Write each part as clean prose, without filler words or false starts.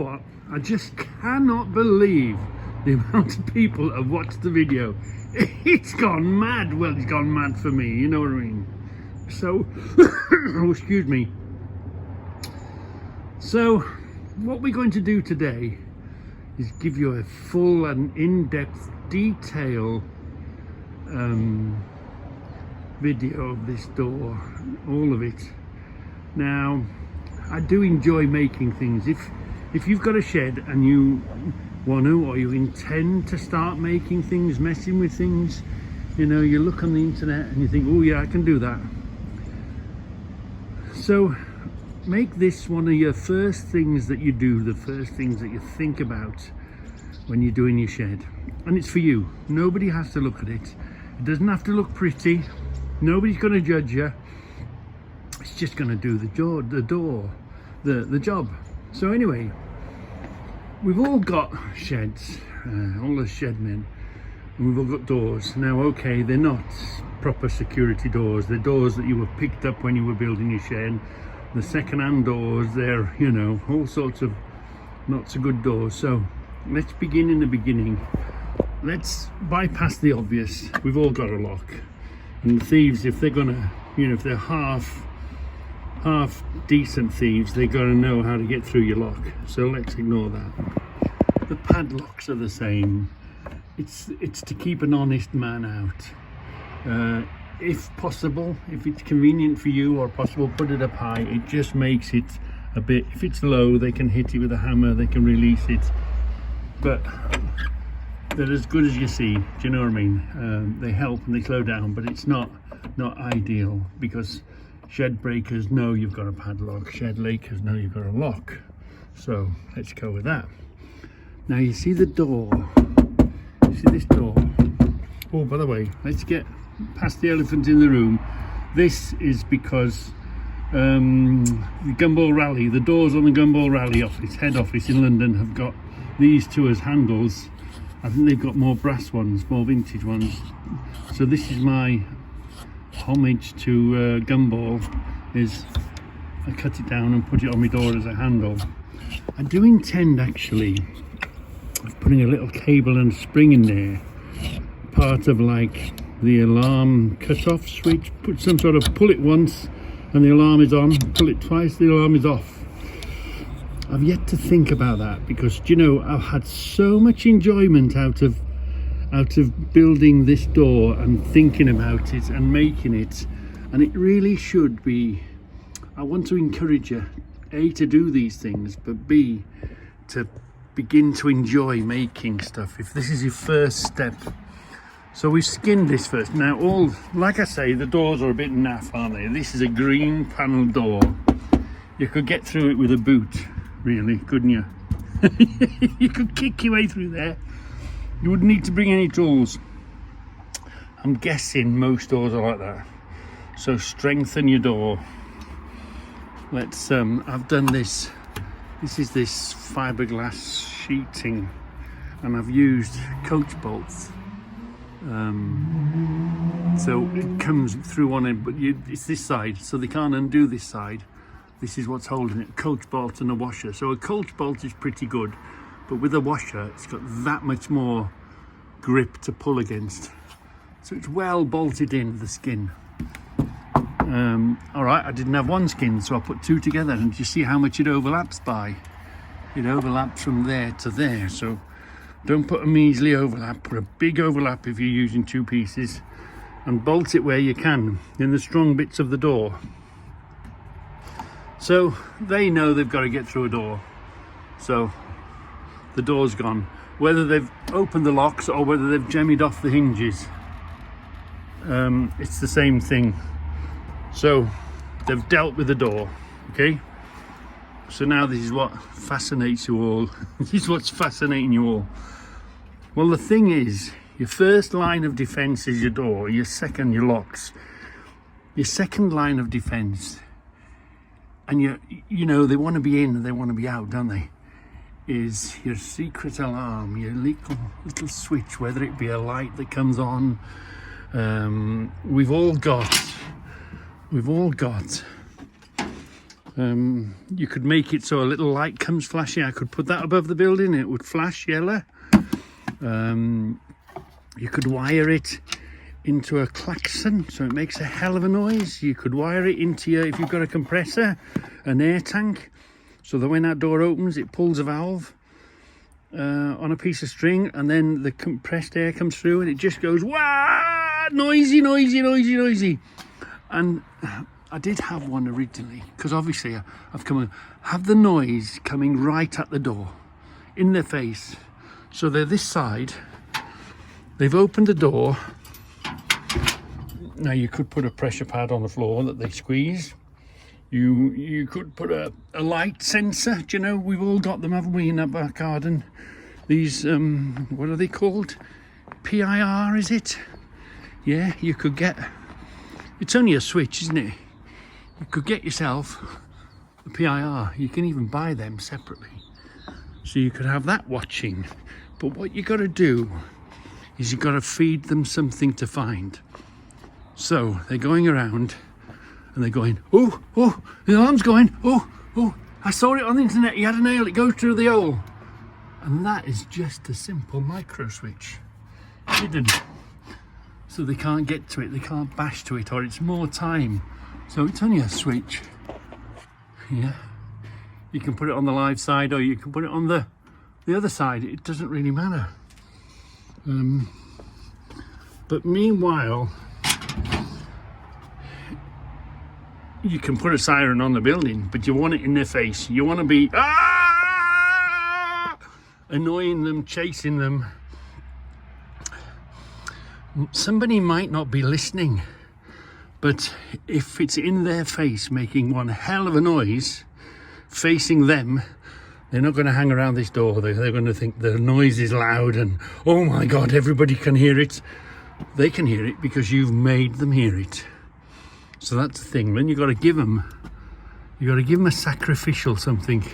What? I just cannot believe the amount of people that have watched the video. It's gone mad. Well, it's gone mad for me, you know what I mean? So, oh, excuse me. So, what we're going to do today is give you a full and in-depth detail video of this door, all of it. Now, I do enjoy making things. If you've got a shed and you want to, or you intend to start making things, messing with things, you know, you look on the internet and you think, oh yeah, I can do that. So make this one of your first things that you do, the first things that you think about when you're doing your shed. And it's for you. Nobody has to look at it. It doesn't have to look pretty. Nobody's going to judge you. It's just going to do the job. So anyway, we've all got sheds, all the shed men, and we've all got doors. Now, okay, they're not proper security doors. They're doors that you were picked up when you were building your shed. The second-hand doors, they're, you know, all sorts of not so good doors. So let's begin in the beginning. Let's bypass the obvious. We've all got a lock. And the thieves, if they're gonna, you know, if they're half decent thieves, they're going to know how to get through your lock. So let's ignore that. The padlocks are the same. It's to keep an honest man out. If possible, if it's convenient for you or possible, put it up high. It just makes it a bit, if it's low, they can hit it with a hammer, they can release it. But they're as good as you see, do you know what I mean? They help and they slow down, but it's not ideal, because shed breakers know you've got a padlock, shed lakers know you've got a lock. So let's go with that. Now you see the door, you see this door. Oh, by the way, let's get past the elephant in the room. This is because the Gumball Rally, the doors on the Gumball Rally office, head office in London, have got these two as handles. I think they've got more brass ones, more vintage ones. So this is my homage to Gumball, is I cut it down and put it on my door as a handle. I do intend actually of putting a little cable and spring in there, part of like the alarm cut-off switch. Put some sort of, pull it once and the alarm is on, pull it twice, the alarm is off. I've yet to think about that, because you know, I've had so much enjoyment out of building this door and thinking about it and making it, and it really should be, I want to encourage you, A, to do these things, but B, to begin to enjoy making stuff if this is your first step. So we've skinned this first. Now, all, like I say, the doors are a bit naff, aren't they? This is a green panel door. You could get through it with a boot, really, couldn't you? You could kick your way through there. You wouldn't need to bring any tools. I'm guessing most doors are like that. So strengthen your door. Let's, I've done this. This is this fiberglass sheeting, and I've used coach bolts. So it comes through one end, but it's this side, so they can't undo this side. This is what's holding it, coach bolt and a washer. So a coach bolt is pretty good, but with a washer, it's got that much more grip to pull against. So it's well bolted in the skin. All right, I didn't have one skin, so I put two together, and you see how much it overlaps by? It overlaps from there to there. So don't put a measly overlap, put a big overlap if you're using two pieces, and bolt it where you can, in the strong bits of the door. So they know they've got to get through a door. So the door's gone. Whether they've opened the locks or whether they've jemmied off the hinges, it's the same thing. So they've dealt with the door, okay? So now this is what fascinates you all. This is what's fascinating you all. Well, the thing is, your first line of defense is your door, your second, your locks. Your second line of defense, and you know, they want to be in and they want to be out, don't they? Is your secret alarm, your little switch, whether it be a light that comes on. We've all got You could make it so a little light comes flashing. I could put that above the building, it would flash yellow. You could wire it into a klaxon so it makes a hell of a noise. You could wire it into your, if you've got a compressor, an air tank, so that when that door opens it pulls a valve on a piece of string, and then the compressed air comes through and it just goes wah, noisy, noisy, noisy, noisy. And I did have one originally, because obviously I've come and have the noise coming right at the door in their face. So they're this side, they've opened the door. Now you could put a pressure pad on the floor that they squeeze. You could put a light sensor. Do you know, we've all got them, haven't we, in our back garden? These, what are they called? PIR, is it? Yeah, you could get, it's only a switch, isn't it? You could get yourself a PIR. You can even buy them separately. So you could have that watching. But what you got to do is you got to feed them something to find. So they're going around and they're going, oh, oh, the alarm's going, oh, oh, I saw it on the internet, you had a nail, it goes through the hole. And that is just a simple micro switch, hidden. So they can't get to it, they can't bash to it, or it's more time. So it's only a switch. Yeah, you can put it on the live side or you can put it on the other side, it doesn't really matter. But meanwhile, you can put a siren on the building, but you want it in their face. You want to be annoying them, chasing them. Somebody might not be listening, but if it's in their face making one hell of a noise facing them, they're not going to hang around this door. They're going to think the noise is loud and oh my god, everybody can hear it. They can hear it because you've made them hear it. So that's the thing. Then you got to give them a sacrificial something.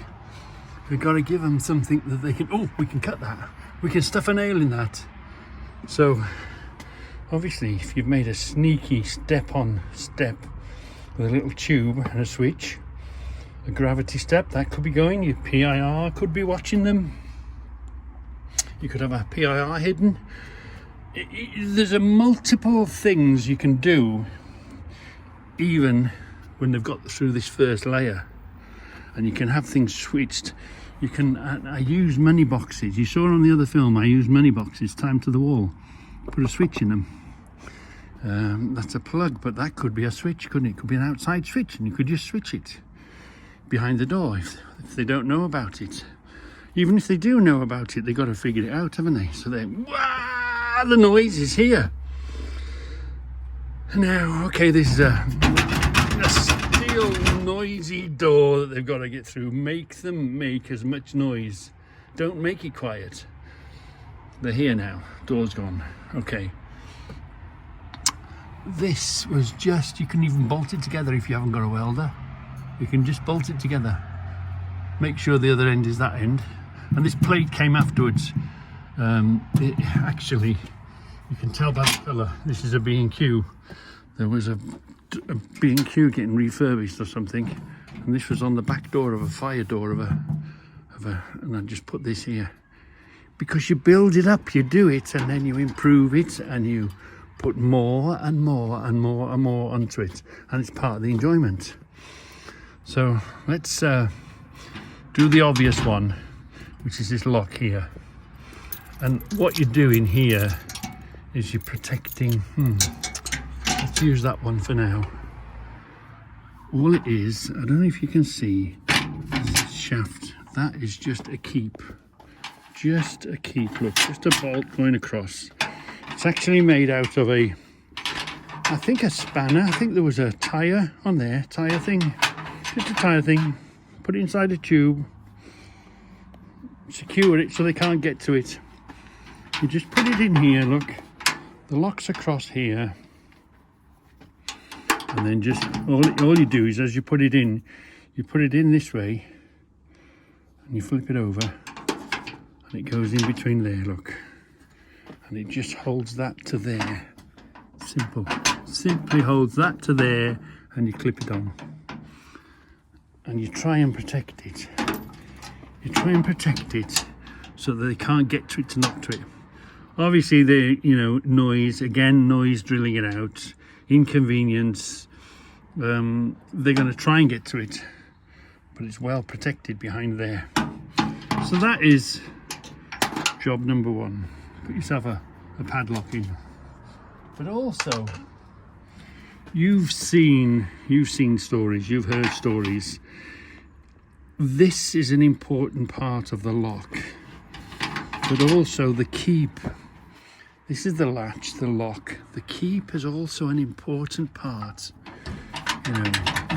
You've got to give them something that they can, oh, we can cut that, we can stuff a nail in that. So obviously if you've made a sneaky step on step with a little tube and a switch, a gravity step, that could be going. Your PIR could be watching them. You could have a PIR hidden. There's a multiple things you can do even when they've got through this first layer, and you can have things switched. You can, I use money boxes. You saw on the other film I use money boxes, time to the wall, put a switch in them. That's a plug, but that could be a switch, couldn't it? It could be an outside switch and you could just switch it behind the door if they don't know about it. Even if they do know about it, they've got to figure it out, haven't they? So they're, wow, the noise is here. Now, okay, this is a steel noisy door that they've got to get through. Make them make as much noise. Don't make it quiet. They're here now. Door's gone. Okay. This was just, you can even bolt it together if you haven't got a welder. You can just bolt it together. Make sure the other end is that end. And this plate came afterwards. Actually, you can tell by the colour, this is a B&Q. There was a B&Q getting refurbished or something, and this was on the back door of a fire door of a, and I just put this here. Because you build it up, you do it, and then you improve it, and you put more and more and more and more onto it, and it's part of the enjoyment. So let's do the obvious one, which is this lock here. And what you're doing here is you're protecting, let's use that one for now. All it is, I don't know if you can see, this shaft, that is just a keep. Just a keep, look, just a bolt going across. It's actually made out of a, I think a spanner. I think there was a tyre on there, tyre thing. Just a tyre thing. Put it inside a tube. Secure it so they can't get to it. You just put it in here, look. The lock's across here. And then just, all you do is as you put it in this way. And you flip it over. And it goes in between there, look. And it just holds that to there. Simple. Simply holds that to there and you clip it on. and you try and protect it. You try and protect it so that they can't get to it to knock to it. Obviously, the noise drilling it out, inconvenience. They're going to try and get to it, but it's well protected behind there. So that is job number one. Put yourself a padlock in. But also, you've seen stories, you've heard stories. This is an important part of the lock, but also the keep. This is the latch, the lock. The keep is also an important part.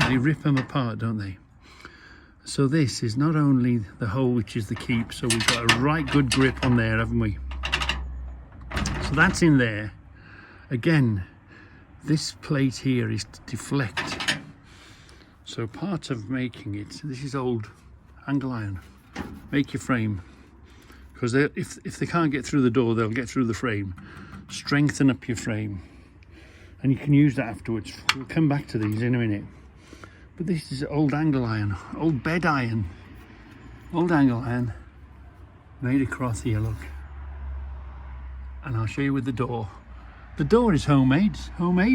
They rip them apart, don't they? So this is not only the hole which is the keep, so we've got a right good grip on there, haven't we? So that's in there. Again, this plate here is to deflect. So part of making it, this is old angle iron. Make your frame. Because if they can't get through the door, they'll get through the frame. Strengthen up your frame. And you can use that afterwards. We'll come back to these in a minute. But this is old angle iron, old bed iron. Old angle iron. Made across here, look. And I'll show you with the door. The door is homemade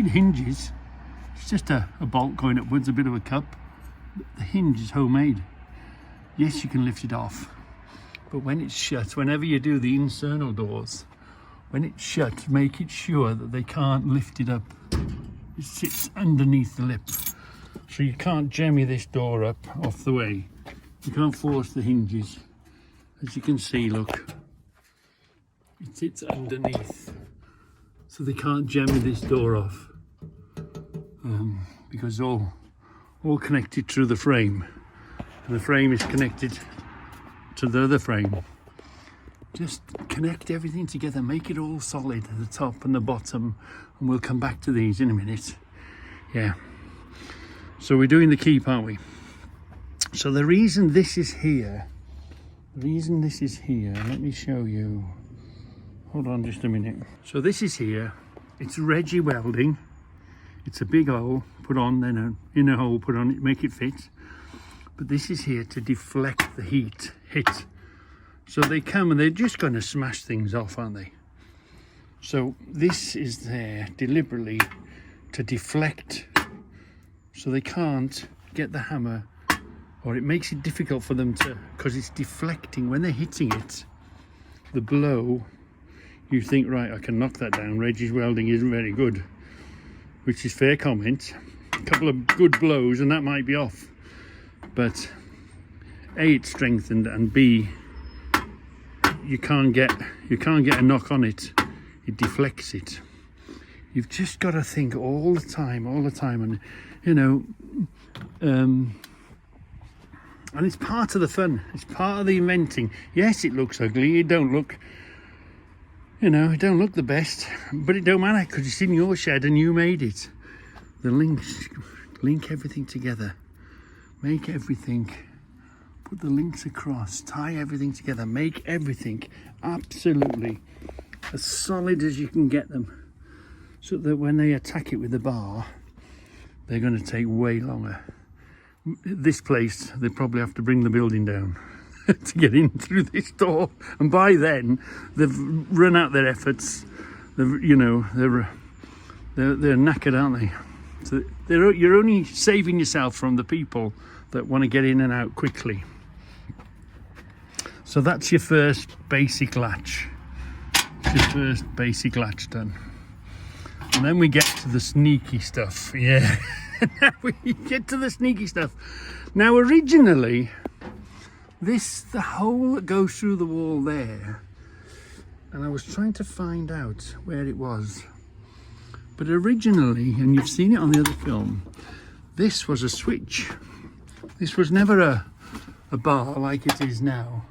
hinges. It's just a bolt going upwards, a bit of a cup. The hinge is homemade. Yes, you can lift it off. But when it's shut, whenever you do the internal doors, when it's shut, make it sure that they can't lift it up. It sits underneath the lip. So you can't jemmy this door up off the way. You can't force the hinges. As you can see, look, it sits underneath. So they can't jemmy this door off. Because all connected through the frame. And the frame is connected to the other frame. Just connect everything together, make it all solid at the top and the bottom, and we'll come back to these in a minute. Yeah, so we're doing the keep, aren't we? So the reason this is here, let me show you. Hold on just a minute. So this is here, it's Reggie welding. It's a big hole put on, then an inner hole put on it, make it fit. But this is here to deflect the hit. So they come and they're just going to smash things off, aren't they? So this is there deliberately to deflect, so they can't get the hammer, or it makes it difficult for them to, because it's deflecting. When they're hitting it, the blow, you think, right, I can knock that down. Reggie's welding isn't very good, which is fair comment. A couple of good blows and that might be off. But A, it's strengthened, and B, you can't get a knock on it. It deflects it. You've just got to think all the time, and and it's part of the fun. It's part of the inventing. Yes, it looks ugly. It don't look the best, but it don't matter because it's in your shed and you made it. The links link everything together. Make everything, put the links across, tie everything together, make everything absolutely as solid as you can get them, so that when they attack it with the bar, they're going to take way longer. This place, they probably have to bring the building down to get in through this door, and by then they've run out their efforts. They're knackered, aren't they? So you're only saving yourself from the people that want to get in and out quickly. So that's your first basic latch. Done. And then we get to the sneaky stuff. Yeah. Now we get to the sneaky stuff. Now originally, the hole that goes through the wall there, and I was trying to find out where it was. But originally, and you've seen it on the other film, this was a switch. This was never a bar like it is now.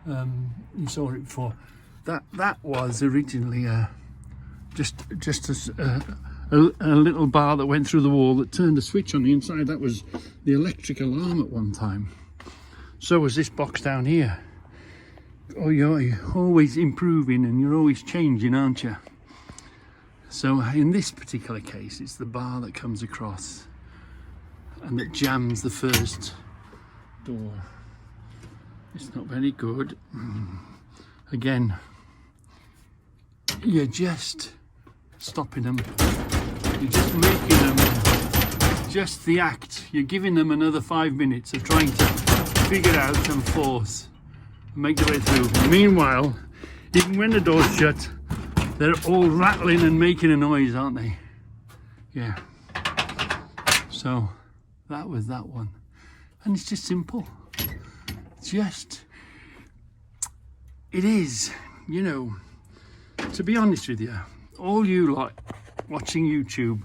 You saw it before. That was originally just a little bar that went through the wall that turned a switch on the inside. That was the electric alarm at one time. So was this box down here. Oh, you're always improving and you're always changing, aren't you? So in this particular case, it's the bar that comes across. and that jams the first door. It's not very good. Again, you're just stopping them. You're just making them just the act. You're giving them another 5 minutes of trying to figure out and force and make their way through. Meanwhile, even when the door's shut, they're all rattling and making a noise, aren't they? Yeah. So that was that one. And it's just simple. It is, you know, to be honest with you, all you lot watching YouTube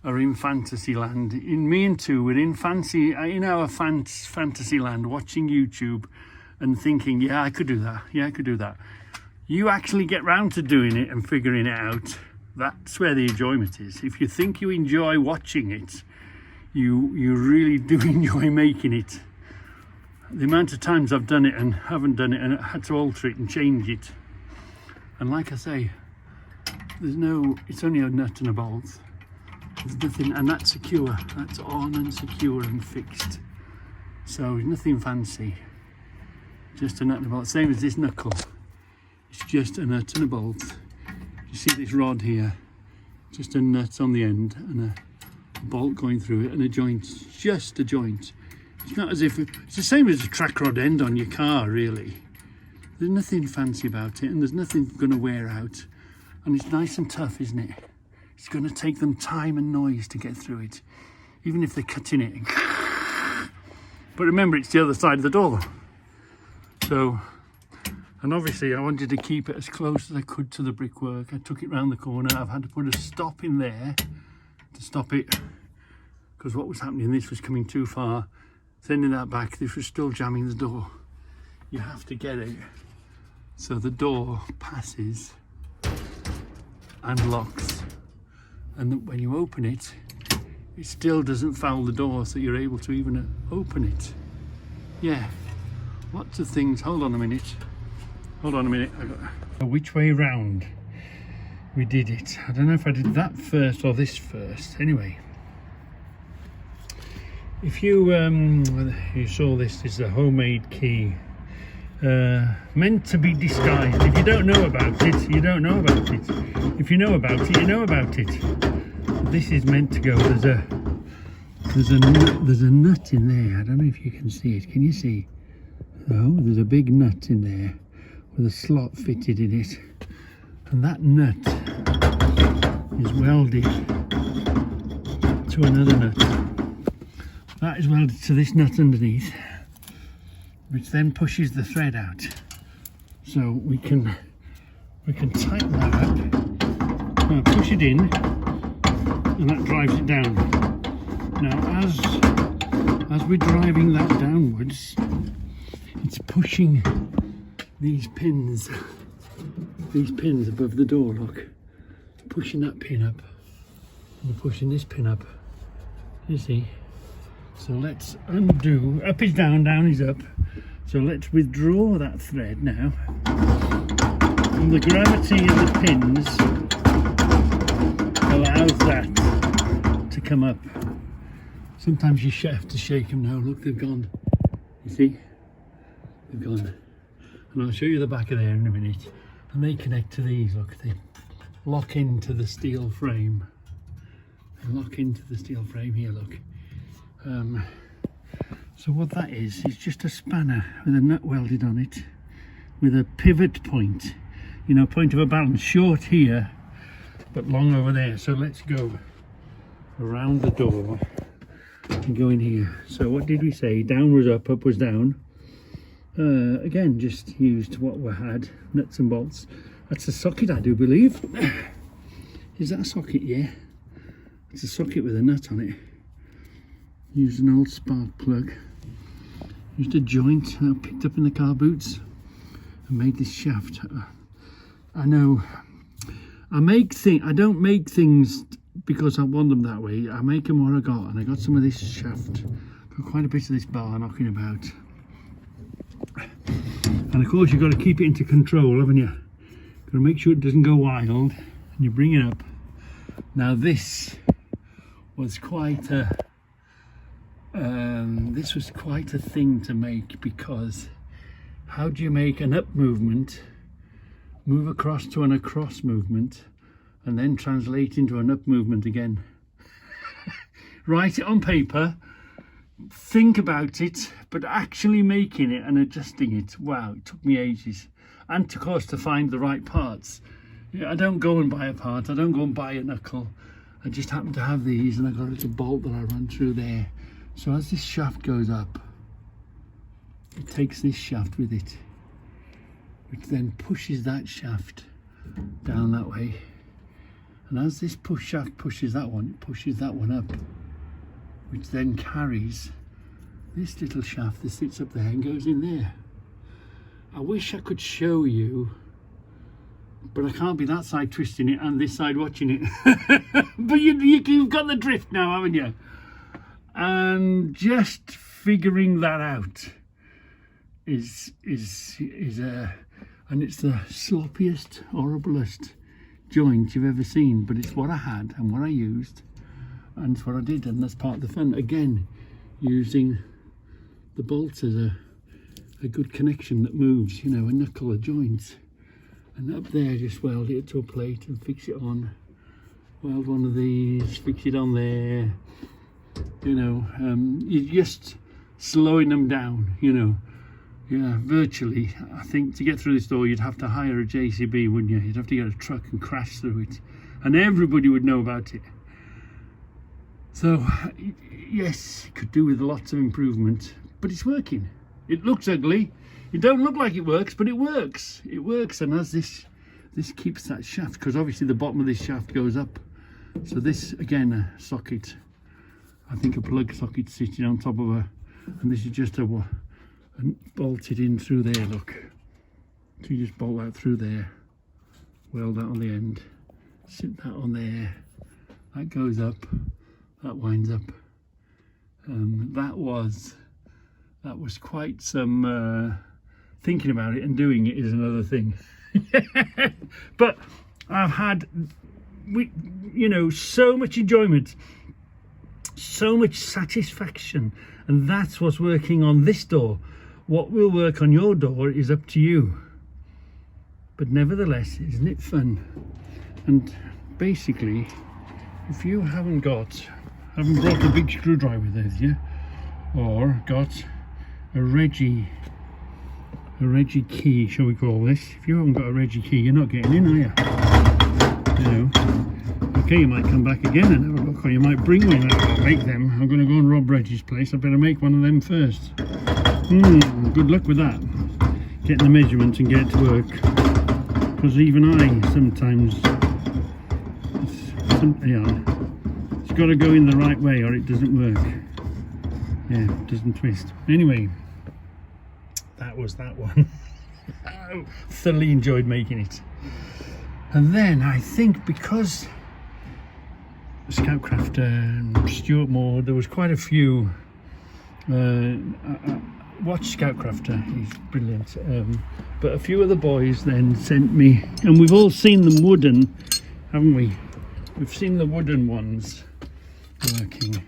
are in fantasy land. In me and two, we're in our fantasy land, watching YouTube and thinking, yeah, I could do that. Yeah, I could do that. You actually get round to doing it and figuring it out. That's where the enjoyment is. If you think you enjoy watching it, you really do enjoy making it. The amount of times I've done it and haven't done it and had to alter it and change it. And like I say, it's only a nut and a bolt. There's nothing, and that's secure. That's on and secure and fixed. So nothing fancy. Just a nut and a bolt. Same as this knuckle. It's just a nut and a bolt. You see this rod here? Just a nut on the end and a bolt going through it and a joint. Just a joint. It's not as if it's the same as a track rod end on your car, really. There's nothing fancy about it, and there's nothing going to wear out. And it's nice and tough, isn't it? It's going to take them time and noise to get through it, even if they're cutting it. But remember, it's the other side of the door. So, and obviously I wanted to keep it as close as I could to the brickwork. I took it round the corner. I've had to put a stop in there to stop it, because what was happening, this was coming too far. Sending that back, this was still jamming the door. You have to get it so the door passes and locks, and when you open it, it still doesn't foul the door, so you're able to even open it. Yeah, lots of things. Hold on a minute. Which way round we did it. I don't know if I did that first or this first. Anyway, if you saw this is a homemade key, meant to be disguised. If you don't know about it, you don't know about it. If you know about it, you know about it. This is meant to go. There's a nut in there. I don't know if you can see it. Can you see? Oh, there's a big nut in there with a slot fitted in it, and that nut is welded to another nut. That is welded to this nut underneath, which then pushes the thread out. So we can tighten that up, now push it in, and that drives it down. Now as we're driving that downwards, it's pushing these pins above the door, look. It's pushing that pin up, and pushing this pin up, you see. So let's undo, up is down, down is up. So let's withdraw that thread now. And the gravity of the pins allows that to come up. Sometimes you have to shake them now. Look, they've gone. You see? They've gone. And I'll show you the back of there in a minute. And they connect to these, look, they lock into the steel frame. They lock into the steel frame here, look. So what that is just a spanner with a nut welded on it, with a pivot point, you know, point of a balance, short here but long over there. So let's go around the door and go in here. So what did we say? Down was up, up was down. Again, just used what we had, nuts and bolts. That's a socket, I do believe. Is that a socket? Yeah, it's a socket with a nut on it. Used an old spark plug, used a joint I picked up in the car boots and made this shaft. I know I don't make things because I want them that way. I make them what I got, and I got some of this shaft, got quite a bit of this bar knocking about, and of course you've got to keep it into control, haven't you? Got to make sure it doesn't go wild, and you bring it up. Now this was quite a This was quite a thing to make, because how do you make an up movement move across to an across movement and then translate into an up movement again? Write it on paper, think about it, but actually making it and adjusting it, wow, it took me ages. And of course, to find the right parts. I don't go and buy a part, I don't go and buy a knuckle. I just happen to have these, and I've got a little bolt that I run through there. So as this shaft goes up, it takes this shaft with it, which then pushes that shaft down that way. And as this shaft pushes that one, it pushes that one up, which then carries this little shaft that sits up there and goes in there. I wish I could show you, but I can't be that side twisting it and this side watching it. But you've got the drift now, haven't you? And just figuring that out is and it's the sloppiest, horriblest joint you've ever seen, but it's what I had and what I used, and it's what I did, and that's part of the fun. Again, using the bolts as a good connection that moves, you know, a knuckle of joints. And up there, just weld it to a plate and fix it on. Weld one of these, fix it on there. You know, you're just slowing them down, you know. Yeah, virtually, I think to get through this door, you'd have to hire a JCB, wouldn't you? You'd have to get a truck and crash through it. And everybody would know about it. So, yes, it could do with lots of improvement, but it's working. It looks ugly. It don't look like it works, but it works. It works, and as this keeps that shaft, because obviously the bottom of this shaft goes up. So this, again, a socket, I think a plug socket sitting on top of and this is just a bolted in through there, look. So you just bolt that through there, weld that on the end, sit that on there, that goes up, that winds up. That was quite some thinking about it, and doing it is another thing. But I've had, you know, so much enjoyment, so much satisfaction, and that's what's working on this door. What will work on your door is up to you, but nevertheless, isn't it fun? And basically, if you haven't brought a big screwdriver with you, or got a Reggie key, shall we call this? If you haven't got a Reggie key, you're not getting in, are you? You know, okay, you might come back again and have a look, or you might bring one. I'll make them. I'm going to go and rob Reggie's place. I better make one of them first. Good luck with that. Getting the measurements and get it to work. Because even I sometimes, it's got to go in the right way or it doesn't work. Yeah, it doesn't twist. Anyway, that was that one. I thoroughly enjoyed making it. And then I think because Scoutcraft and Stuart Moore, there was quite a few. Watch Scoutcrafter, he's brilliant. But a few of the boys then sent me, and we've all seen them wooden, haven't we? We've seen the wooden ones working.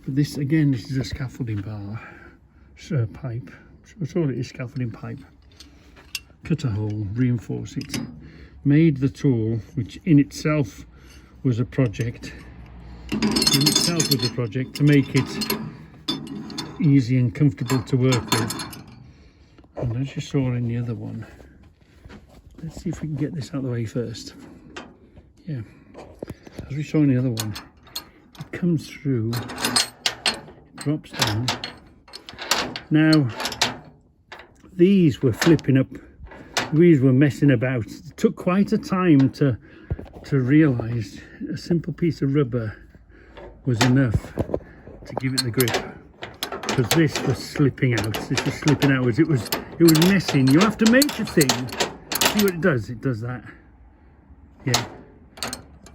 But this, again, this is a scaffolding bar, pipe. That's all it is, scaffolding pipe. Cut a hole, reinforce it. Made the tool, which in itself was a project. To make it easy and comfortable to work with. And as you saw in the other one, let's see if we can get this out of the way first. Yeah, as we saw in the other one, it comes through, drops down. Now, these were flipping up, these were messing about. It took quite a time to realise a simple piece of rubber was enough to give it the grip. Because this was slipping out. This was slipping outwards. It was messing. You have to make the thing. See what it does? It does that. Yeah.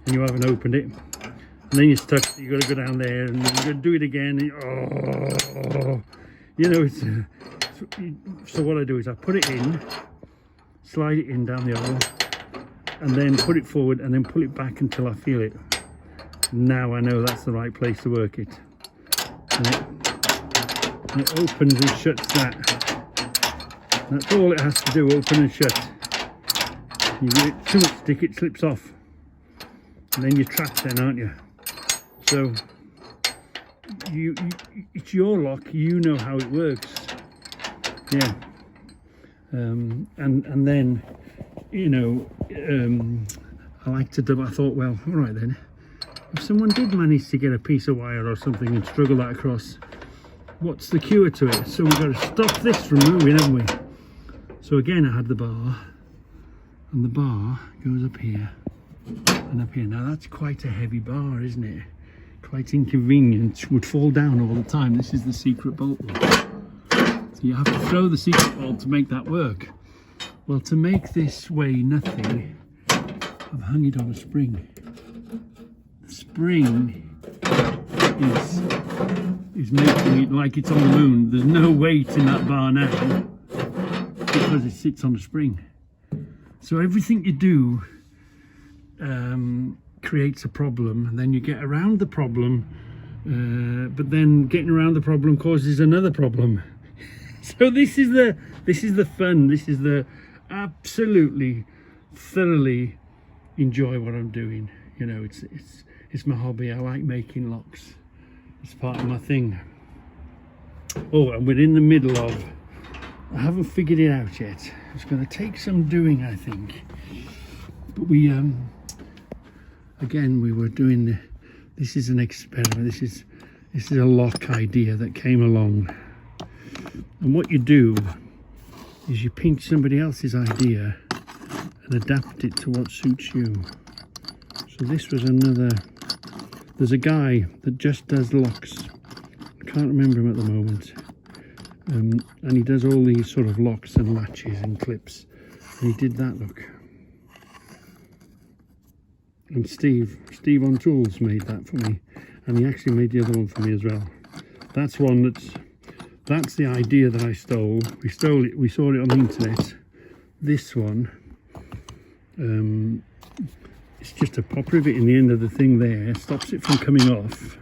And you haven't opened it. And then you're stuck. You've got to go down there and you've got to do it again. And, you know, so what I do is I put it in, slide it in down the hole, and then put it forward and then pull it back until I feel it. Now I know that's the right place to work it. and it opens and shuts that. That's all it has to do, open and shut. You give it too much stick, it slips off, and then you're trapped then, aren't you? So it's your lock, you know how it works. Yeah. And then, you know, I like to do, I thought, well, all right then, if someone did manage to get a piece of wire or something and struggle that across, what's the cure to it? So we've got to stop this from moving, haven't we? So again, I had the bar, and the bar goes up here and up here. Now that's quite a heavy bar, isn't it? Quite inconvenient, would fall down all the time. This is the secret bolt. So you have to throw the secret bolt to make that work. Well, to make this weigh nothing, I've hung it on a spring. The spring is making it like it's on the moon. There's no weight in that bar now because it sits on a spring. So everything you do creates a problem, and then you get around the problem, but then getting around the problem causes another problem. So this is the fun. This is the absolutely thoroughly enjoy what I'm doing. You know, it's my hobby. I like making locks. It's part of my thing. Oh, and we're in the middle of, I haven't figured it out yet. It's going to take some doing, I think. But we again, we were doing this is an experiment. This is a lock idea that came along. And what you do is you pinch somebody else's idea and adapt it to what suits you. So this was another, there's a guy that just does locks. I can't remember him at the moment. And he does all these sort of locks and latches and clips. And he did that, look. And Steve on Tools made that for me. And he actually made the other one for me as well. That's one that's the idea that I stole. We stole it, we saw it on the internet. This one, it's just a pop rivet in the end of the thing there, stops it from coming off.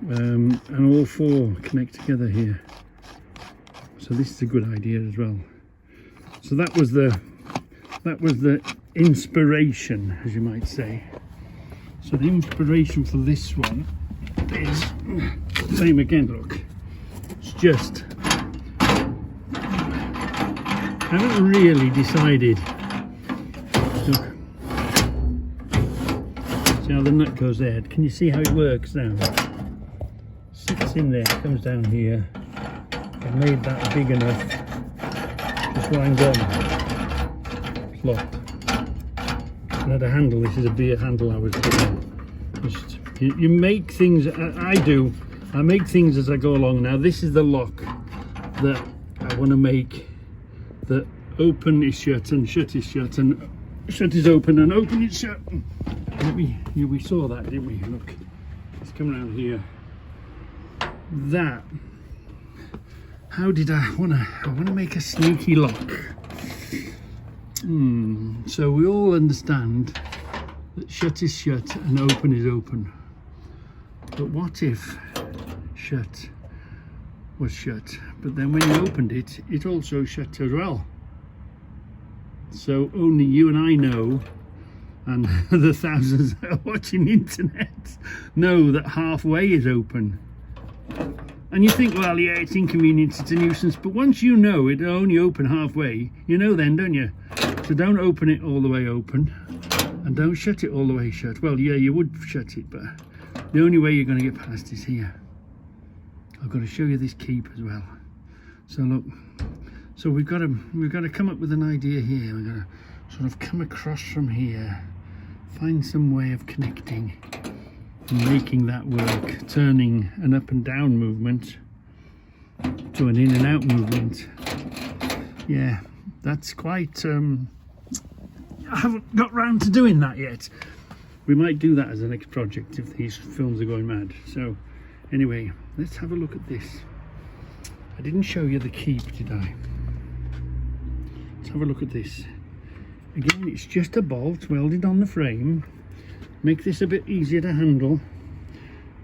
And all four connect together here. So this is a good idea as well. So that was the inspiration, as you might say. So the inspiration for this one is same again, look. It's just, I haven't really decided. Look. See how the nut goes there? Can you see how it works now? Sits in there, comes down here. I've made that big enough. Just wind on. It's locked. And had a handle. This is a beer handle I was doing. Just you make things. I do. I make things as I go along. Now this is the lock that I want to make. That open is shut and shut is shut and shut is open and open is shut. We saw that, didn't we? Look, it's coming around here. That. How did I want to make a sneaky lock. So we all understand that shut is shut and open is open. But what if shut was shut, but then when you opened it, it also shut as well? So only you and I know, and the thousands that are watching the internet know that halfway is open. And you think, well, yeah, it's inconvenient, it's a nuisance, but once you know it only open halfway, you know then, don't you? So don't open it all the way open, and don't shut it all the way shut. Well, yeah, you would shut it, but the only way you're going to get past is here. I've got to show you this keep as well. So look, so we've got to come up with an idea here. We've got to sort of come across from here, find some way of connecting and making that work, turning an up and down movement to an in and out movement. Yeah, that's quite, I haven't got round to doing that yet. We might do that as the next project if these films are going mad. So anyway, let's have a look at this. I didn't show you the keep, did I? Let's have a look at this. Again, it's just a bolt welded on the frame. Make this a bit easier to handle.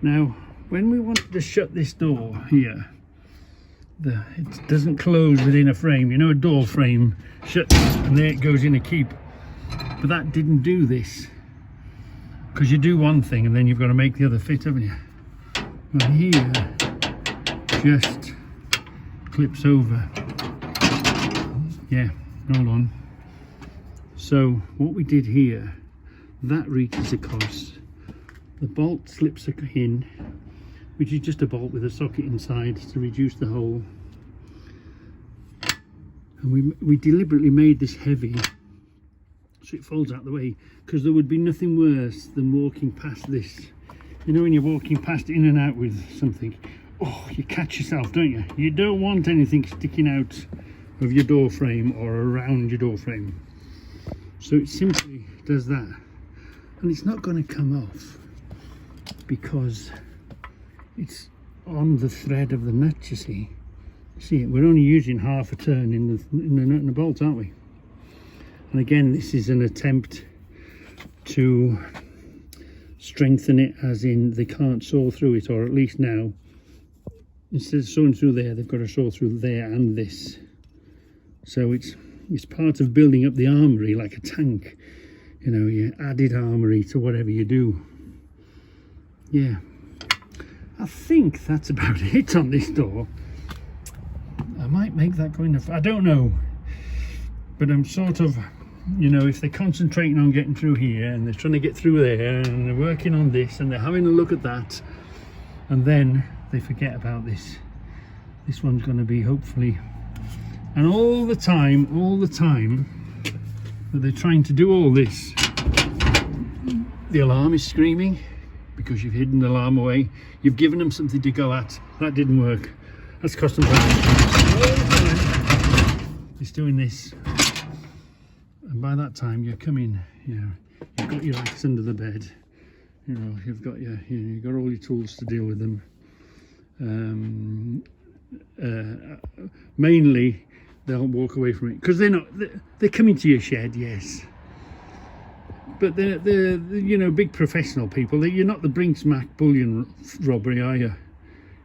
Now, when we wanted to shut this door here, it doesn't close within a frame. You know, a door frame shuts and there it goes in a keep. But that didn't do this, because you do one thing and then you've got to make the other fit, haven't you? Well, here just clips over. Yeah, hold on. So what we did here, that reaches across. The bolt slips in, which is just a bolt with a socket inside to reduce the hole. And we deliberately made this heavy so it folds out the way, because there would be nothing worse than walking past this. You know, when you're walking past in and out with something, oh, you catch yourself, don't you? You don't want anything sticking out of your door frame or around your door frame. So it simply does that, and it's not going to come off because it's on the thread of the nut. You see it, we're only using half a turn in the nut and the bolt, aren't we? And again, this is an attempt to strengthen it, as in they can't saw through it, or at least now, instead of sawing through there, they've got to saw through there and this. So it's part of building up the armoury like a tank, you know, your added armoury to whatever you do. Yeah, I think that's about it on this door. I might make that kind of, I don't know, but I'm sort of, you know, if they're concentrating on getting through here and they're trying to get through there and they're working on this and they're having a look at that, and then they forget about this one's going to be, hopefully, and all the time that they're trying to do all this, the alarm is screaming because you've hidden the alarm away. You've given them something to go at. That didn't work. That's cost them pounds. It's doing this. And by that time you're coming, you know, you've got your axe under the bed, you know, you've got you've got all your tools to deal with them. Mainly they'll walk away from it because they're coming to your shed, yes, but they're you know, big professional people. You're not the Brinks-Mac bullion robbery, are you?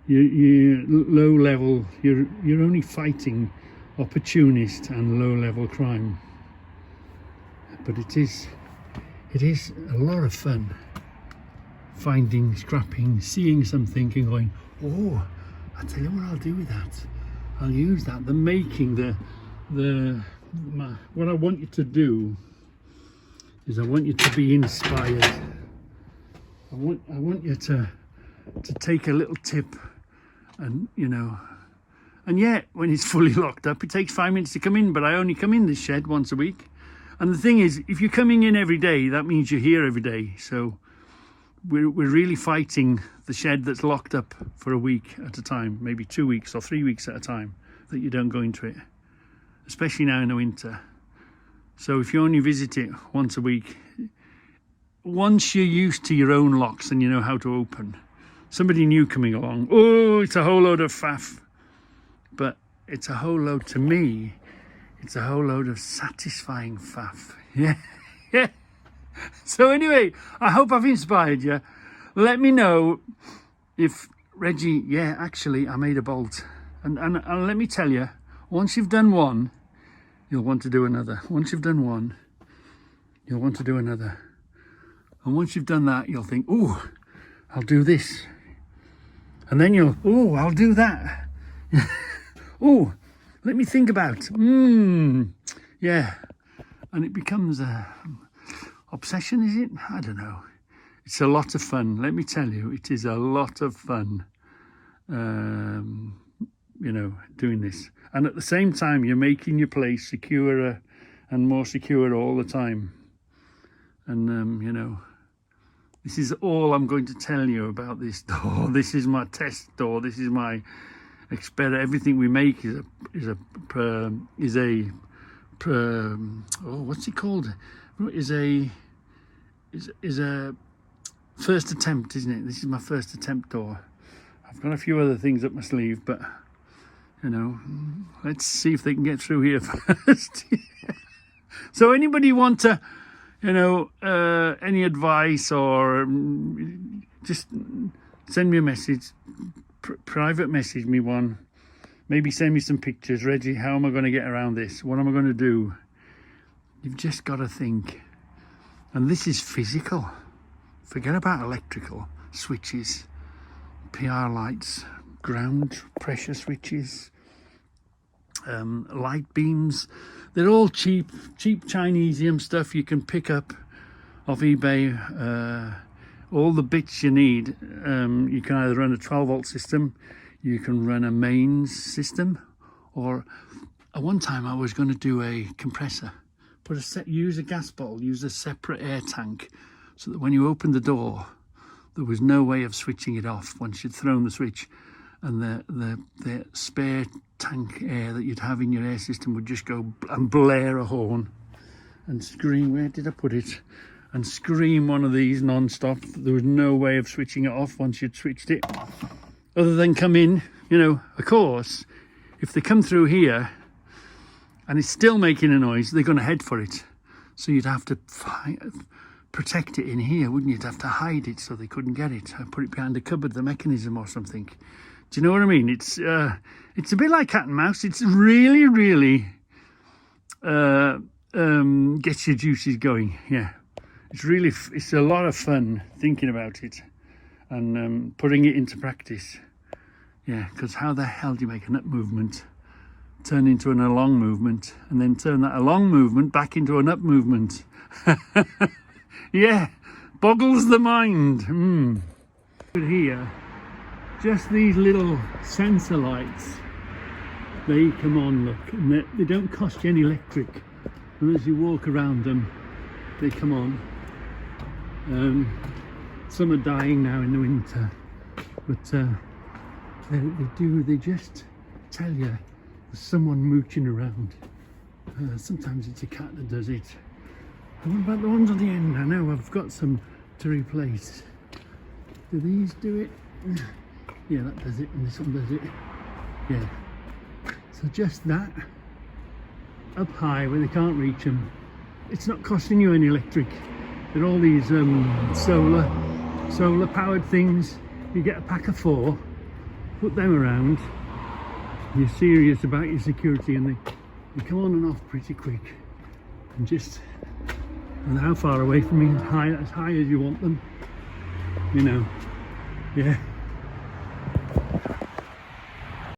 You low level, you're only fighting opportunist and low level crime. But it is a lot of fun finding, scrapping, seeing something and going, oh, I'll tell you what I'll do with that. I'll use that. The making, what I want you to do is I want you to be inspired. I want you to take a little tip, and you know, and yet when it's fully locked up, it takes 5 minutes to come in, but I only come in this shed once a week. And the thing is, if you're coming in every day, that means you're here every day. So we're really fighting the shed that's locked up for a week at a time, maybe 2 weeks or 3 weeks at a time, that you don't go into it, especially now in the winter. So if you only visit it once a week, once you're used to your own locks and you know how to open, somebody new coming along, oh, it's a whole load of faff. But it's a whole load, to me, it's a whole load of satisfying faff. Yeah, yeah. So anyway, I hope I've inspired you. Let me know if, Reggie, yeah, actually, I made a bolt. And let me tell you, once you've done one, you'll want to do another. Once you've done one, you'll want to do another. And once you've done that, you'll think, oh, I'll do this. And then you'll, oh, I'll do that. Oh, let me think about, yeah. And it becomes a obsession, is it? I don't know. It's a lot of fun. Let me tell you, it is a lot of fun, you know, doing this. And at the same time, you're making your place securer and more secure all the time. And, you know, this is all I'm going to tell you about this door. This is my test door. This is my experiment. Everything we make is a what's it called? Is a first attempt, isn't it? This is my first attempt door. I've got a few other things up my sleeve, but you know, let's see if they can get through here first. So anybody want to, you know, any advice or just send me a message, private message me one, maybe send me some pictures. Reggie, how am I going to get around this? What am I going to do? You've just got to think. And this is physical. Forget about electrical switches, PR lights, ground pressure switches, light beams. They're all cheap Chinesium stuff you can pick up off eBay. All the bits you need. You can either run a 12-volt system, you can run a mains system, or at one time I was going to do a compressor. Use a gas bottle, use a separate air tank, so that when you opened the door, there was no way of switching it off once you'd thrown the switch, and the spare tank air that you'd have in your air system would just go and blare a horn and scream. Where did I put it? And scream one of these non-stop. There was no way of switching it off once you'd switched it, other than come in, you know. Of course, if they come through here and it's still making a noise, they're going to head for it. So you'd have to protect it in here, wouldn't you? You'd have to hide it so they couldn't get it. Put it behind a cupboard, the mechanism or something. Do you know what I mean? It's a bit like cat and mouse. It's really, really gets your juices going. Yeah, it's a lot of fun thinking about it and putting it into practice. Yeah, because how the hell do you make an up movement turn into an along movement, and then turn that along movement back into an up movement? Yeah, boggles the mind. But here, just these little sensor lights, they come on, look, and they don't cost you any electric, and as you walk around them, they come on. Some are dying now in the winter, but they just tell you there's someone mooching around. Sometimes it's a cat that does it. And what about the ones on the end? I know I've got some to replace. Do these do it? Yeah, that does it, and this one does it. Yeah. So just that, up high where they can't reach them. It's not costing you any electric. They're all these solar powered things. You get a pack of 4, put them around. You're serious about your security, and they come on and off pretty quick. And just, and how far away from me, as high as you want them, you know. Yeah.